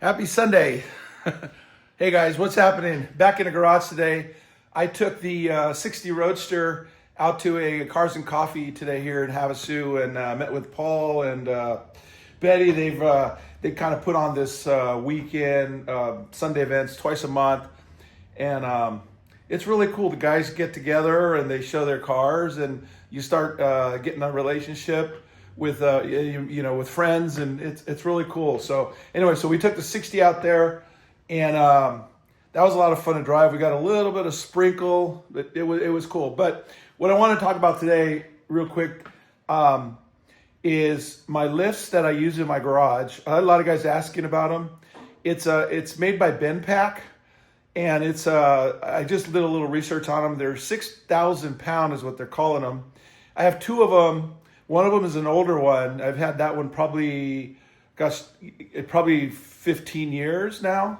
Happy Sunday. Hey guys, what's happening? Back in the garage today. I took the 60 Roadster out to a Cars and Coffee today here in Havasu and met with Paul and Betty. They kind of put on this weekend Sunday events twice a month, and it's really cool. The guys get together and they show their cars, and you start getting a relationship with with friends, and it's really cool. So anyway, so we took the 60 out there, and that was a lot of fun to drive. We got a little bit of sprinkle, but it was cool. But what I want to talk about today, real quick, is my lifts that I use in my garage. I had a lot of guys asking about them. It's made by Bendpak, and I just did a little research on them. They're 6,000 pound is what they're calling them. I have two of them. One of them is an older one. I've had that one probably 15 years now.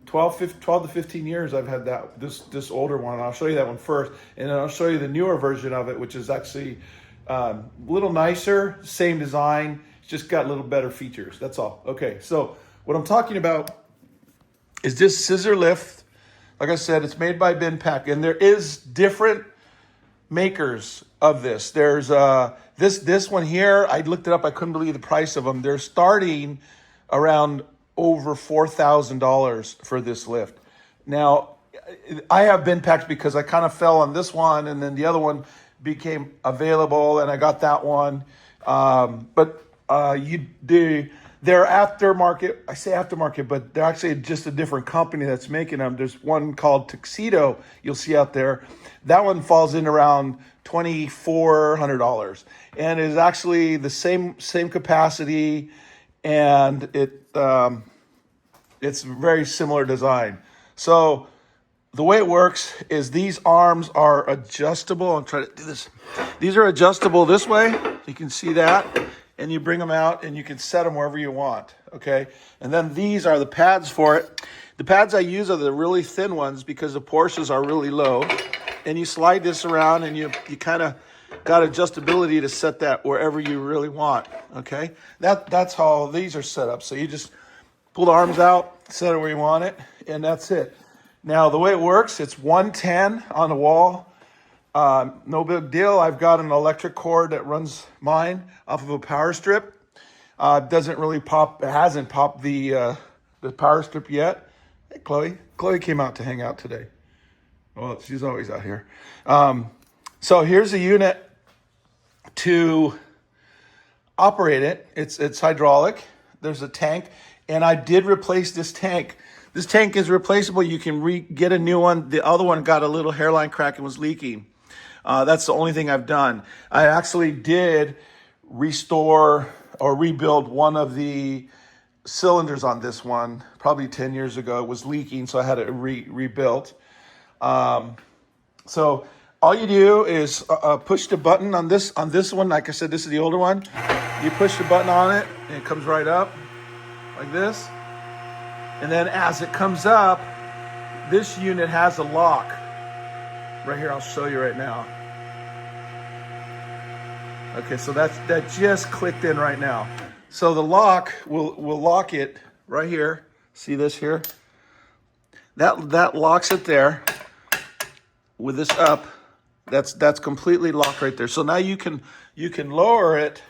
12 to 15 years I've had this older one. I'll show you that one first, and then I'll show you the newer version of it, which is actually a little nicer, same design, it's just got a little better features. That's all. Okay, so what I'm talking about is this scissor lift. Like I said, it's made by Bendpak, and there is different makers of this. There's this one here. I looked it up. I couldn't believe the price of them. They're starting around over $4,000 for this lift. Now, I have Bendpaks because I kind of fell on this one, and then the other one became available, and I got that one. They're aftermarket. I say aftermarket, but they're actually just a different company that's making them. There's one called Tuxedo you'll see out there. That one falls in around $2,400, and is actually the same capacity, and it's very similar design. So the way it works is these arms are adjustable. I'm trying to do this. These are adjustable this way. You can see that. And you bring them out and you can set them wherever you want. Okay. And then these are the pads for it. The pads I use are the really thin ones because the Porsches are really low. And you slide this around and you kind of got adjustability to set that wherever you really want. Okay. That's how these are set up. So you just pull the arms out, set it where you want it, and that's it. Now, the way it works, it's 110 on the wall. No big deal. I've got an electric cord that runs mine off of a power strip. Doesn't really pop. It hasn't popped the power strip yet. Hey, Chloe. Chloe came out to hang out today. Well, she's always out here. So here's a unit to operate it. It's hydraulic. There's a tank, and I did replace this tank. This tank is replaceable. You can get a new one. The other one got a little hairline crack and was leaking. That's the only thing I've done. I actually did restore or rebuild one of the cylinders on this one probably 10 years ago. It was leaking, so I had it rebuilt. So all you do is push the button on this one. Like I said, this is the older one. You push the button on it, and it comes right up like this. And then as it comes up, this unit has a lock. Right here, I'll show you right now. Okay, so that just clicked in right now. So the lock will lock it right here. See this here? That locks it there. With this up, that's completely locked right there. So now you can lower it,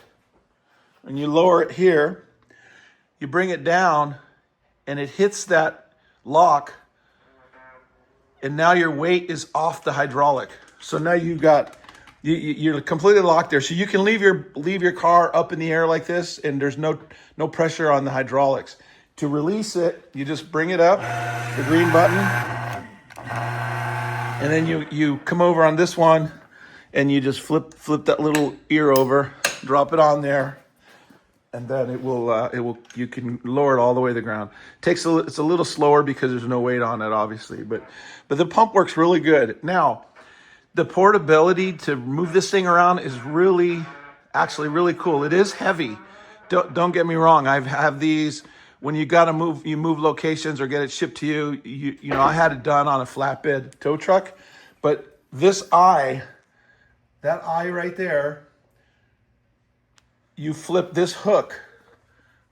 and you lower it here. You bring it down, and it hits that lock. And now your weight is off the hydraulic. So now you're completely locked there. So you can leave your car up in the air like this, and there's no pressure on the hydraulics. To release it, you just bring it up, the green button, and then you come over on this one, and you just flip that little ear over, drop it on there, and then you can lower it all the way to the ground. It's a little slower because there's no weight on it, obviously, but the pump works really good. Now, the portability to move this thing around is actually really cool. It is heavy. Don't get me wrong. I have these when you move locations or get it shipped to you. I had it done on a flatbed tow truck, but that eye right there, you flip this hook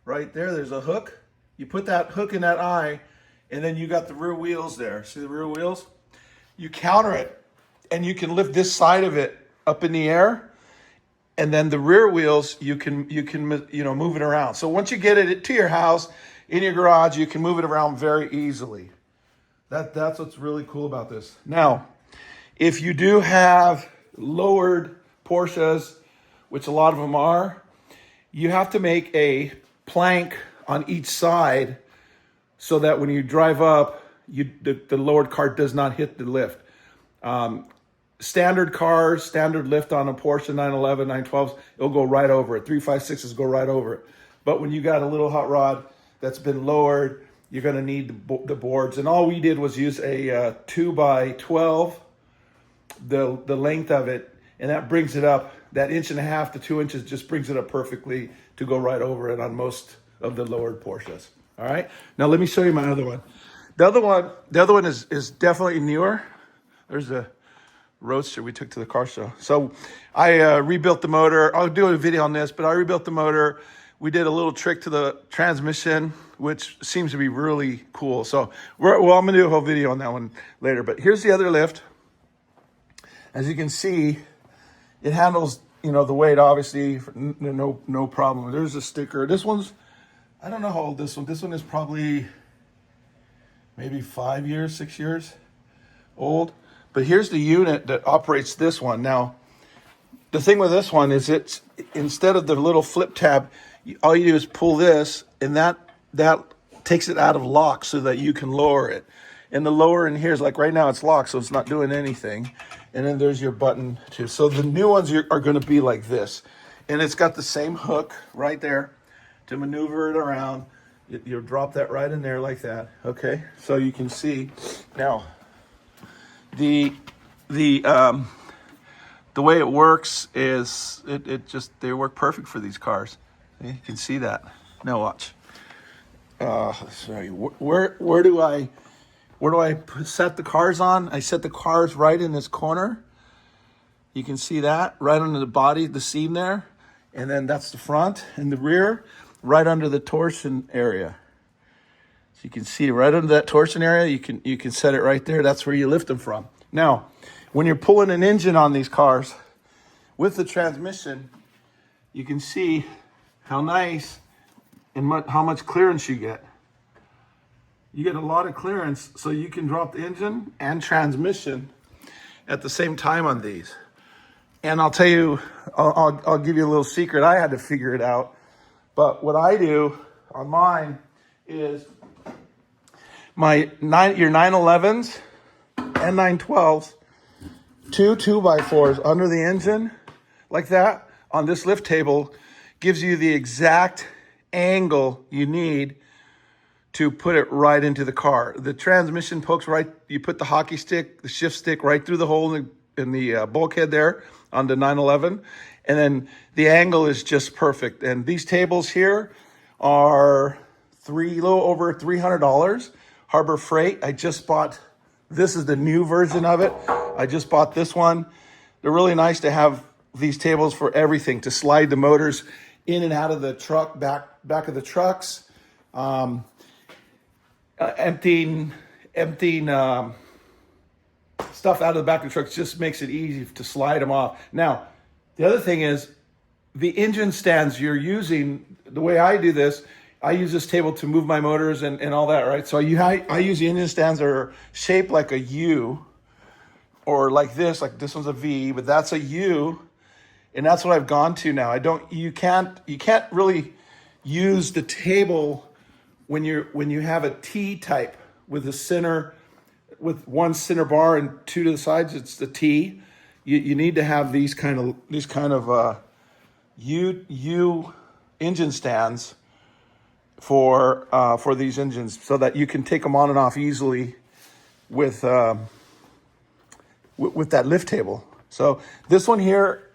right there. There's a hook. You put that hook in that eye, and then you got the rear wheels there. See the rear wheels? You counter it, and you can lift this side of it up in the air, and then the rear wheels you can move it around. So once you get it to your house, in your garage, you can move it around very easily. That's what's really cool about this. Now, if you do have lowered Porsches, which a lot of them are, you have to make a plank on each side so that when you drive up, the lowered car does not hit the lift. Standard cars, standard lift on a Porsche 911, 912s, it'll go right over it. 356s go right over it. But when you got a little hot rod that's been lowered, you're going to need the boards. And all we did was use a 2x12, the length of it, and that brings it up. That 1.5 to 2 inches just brings it up perfectly to go right over it on most of the lowered Porsches. All right. Now let me show you my other one. The other one is definitely newer. There's a Roadster we took to the car show. So I rebuilt the motor. I'll do a video on this, but I rebuilt the motor. We did a little trick to the transmission, which seems to be really cool. So I'm going to do a whole video on that one later. But here's the other lift. As you can see, it handles, the weight, obviously, no problem. There's a sticker. This one's, I don't know how old this one. This one is probably maybe 5 years, 6 years old. But here's the unit that operates this one. Now, the thing with this one is it's, instead of the little flip tab, all you do is pull this, and that takes it out of lock so that you can lower it. And the lower in here is like right now it's locked, so it's not doing anything. And then there's your button too. So the new ones are going to be like this. And it's got the same hook right there to maneuver it around. You'll drop that right in there like that. Okay, so you can see now the way it works is they work perfect for these cars. You can see that. Now watch. Sorry, where do I set the cars on? I set the cars right in this corner. You can see that right under the body, the seam there. And then that's the front and the rear, right under the torsion area. So you can see right under that torsion area, you can set it right there. That's where you lift them from. Now, when you're pulling an engine on these cars with the transmission, you can see how nice and how much clearance you get. You get a lot of clearance, so you can drop the engine and transmission at the same time on these. And I'll tell you, I'll give you a little secret. I had to figure it out. But what I do on mine is your 911s and 912s, two 2x4s under the engine like that on this lift table gives you the exact angle you need to put it right into the car. The transmission pokes right, you put the hockey stick, the shift stick right through the hole in the bulkhead there on the 911. And then the angle is just perfect. And these tables here are a little over $300. Harbor Freight, I just bought, this is the new version of it. I just bought this one. They're really nice to have these tables for everything, to slide the motors in and out of the truck, back of the trucks. Emptying stuff out of the back of the trucks just makes it easy to slide them off. Now, the other thing is the engine stands you're using. The way I do this, I use this table to move my motors and all that, right? So I use the engine stands that are shaped like a U, or like this one's a V, but that's a U, and that's what I've gone to now. You can't really use the table when you have a T type with with one center bar and two to the sides. It's the T. You need to have these kind of U engine stands for these engines, so that you can take them on and off easily with that lift table. So this one here,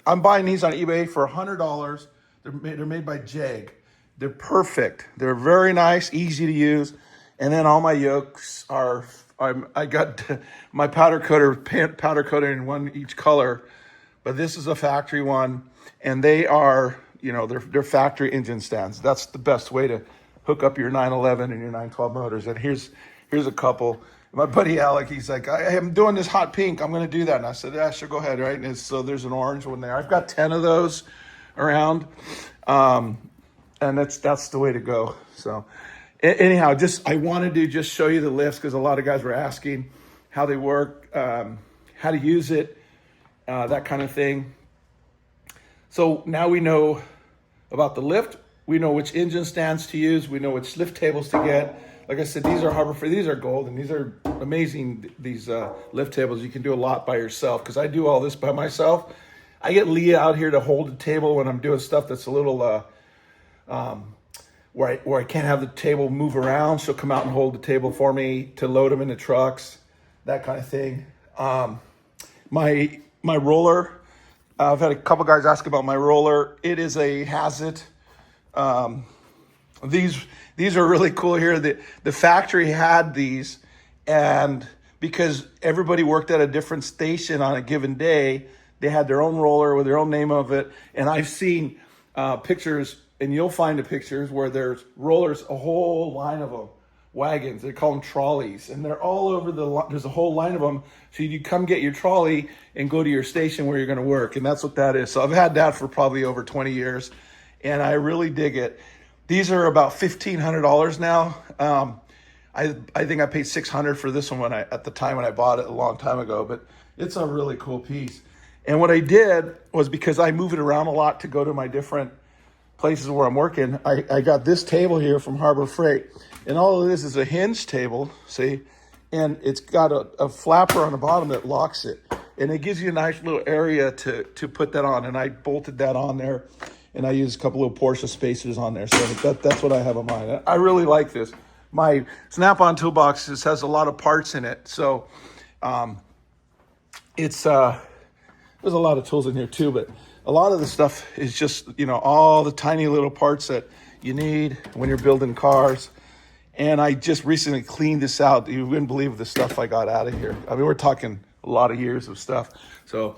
I'm buying these on eBay for $100. They're made by Jag. They're perfect. They're very nice, easy to use. And then all my yokes I got my powder coater in one each color, but this is a factory one, and they are, they're factory engine stands. That's the best way to hook up your 911 and your 912 motors. And here's a couple. My buddy Alec, he's like, I am doing this hot pink. I'm going to do that. And I said, yeah, sure, go ahead, right? And so there's an orange one there. I've got 10 of those around, and that's the way to go. So anyhow, I wanted to just show you the lifts because a lot of guys were asking how they work, how to use it, that kind of thing. So now we know about the lift. We know which engine stands to use. We know which lift tables to get. Like I said, these are Harbor Freight. These are gold, and these are amazing, these lift tables. You can do a lot by yourself because I do all this by myself. I get Leah out here to hold the table when I'm doing stuff that's a little, where I can't have the table move around. She'll come out and hold the table for me to load them in the trucks, that kind of thing. My roller, I've had a couple guys ask about my roller. It is a Hazit. These are really cool here. The factory had these, and because everybody worked at a different station on a given day, they had their own roller with their own name of it. And I've seen pictures, and you'll find the pictures where there's rollers, a whole line of them, wagons. They call them trolleys, and they're all over there's a whole line of them. So you come get your trolley and go to your station where you're going to work, and that's what that is. So I've had that for probably over 20 years, and I really dig it. These are about $1,500 now. I think I paid $600 for this one at the time when I bought it a long time ago, but it's a really cool piece. And what I did was, because I move it around a lot to go to my different places where I'm working, I got this table here from Harbor Freight, and all of this is a hinge table, see? And it's got a flapper on the bottom that locks it. And it gives you a nice little area to put that on. And I bolted that on there. And I use a couple of Porsche spacers on there. So that's what I have on mine. I really like this. My Snap-on toolbox has a lot of parts in it. So there's a lot of tools in here too, but a lot of the stuff is just, all the tiny little parts that you need when you're building cars. And I just recently cleaned this out. You wouldn't believe the stuff I got out of here. I mean, we're talking a lot of years of stuff. So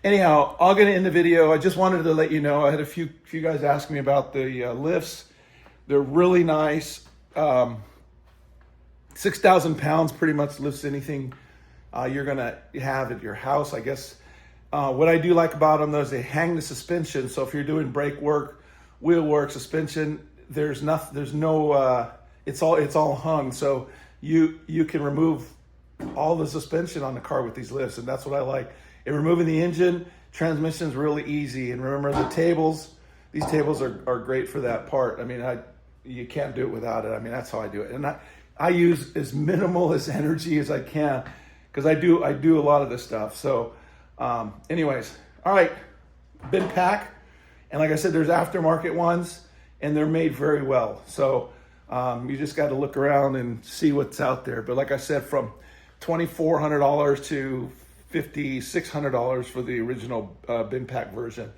anyhow, I'll get into the video. I just wanted to let you know, I had a few guys ask me about the lifts. They're really nice. 6,000 pounds pretty much lifts anything you're going to have at your house, I guess. What I do like about them, though, is they hang the suspension. So if you're doing brake work, wheel work, suspension, it's all hung. So you can remove all the suspension on the car with these lifts, and that's what I like. And removing the engine, transmission is really easy. And remember the tables, these tables are great for that part. I mean, you can't do it without it. I mean, that's how I do it. And I use as minimal as energy as I can, because I do a lot of this stuff. So anyways, all right, Bendpak. And like I said, there's aftermarket ones, and they're made very well. So you just got to look around and see what's out there. But like I said, from $2,400 to $5,600 for the original Bendpak version.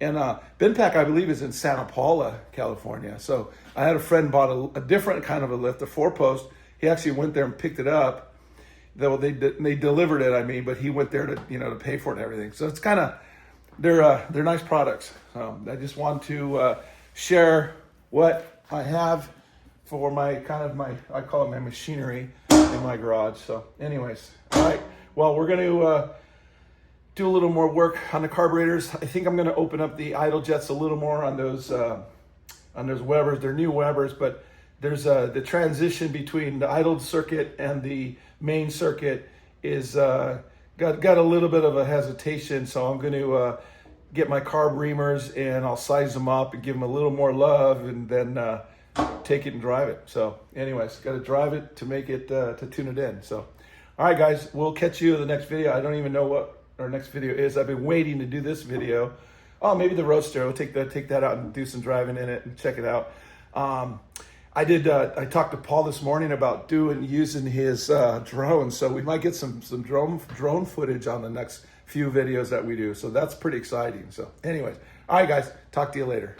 And Bendpak, I believe, is in Santa Paula, California. So I had a friend bought a different kind of a lift, a 4-post. He actually went there and picked it up. Though they delivered it, but he went there to pay for it and everything. So it's kind of, they're nice products. I just want to share what I have for I call it my machinery in my garage. So anyways, all right. Well, we're going to do a little more work on the carburetors. I think I'm going to open up the idle jets a little more on those Webers. They're new Webers, but there's the transition between the idled circuit and the main circuit is got a little bit of a hesitation. So I'm going to get my carb reamers, and I'll size them up and give them a little more love, and then take it and drive it. So anyways, got to drive it to make it to tune it in. So all right, guys, we'll catch you in the next video. I don't even know what our next video is. I've been waiting to do this video. Oh, maybe the Roadster. We'll take that out and do some driving in it and check it out. I talked to Paul this morning about using his drone, so we might get some drone footage on the next few videos that we do. So that's pretty exciting. So anyways, all right, guys, talk to you later.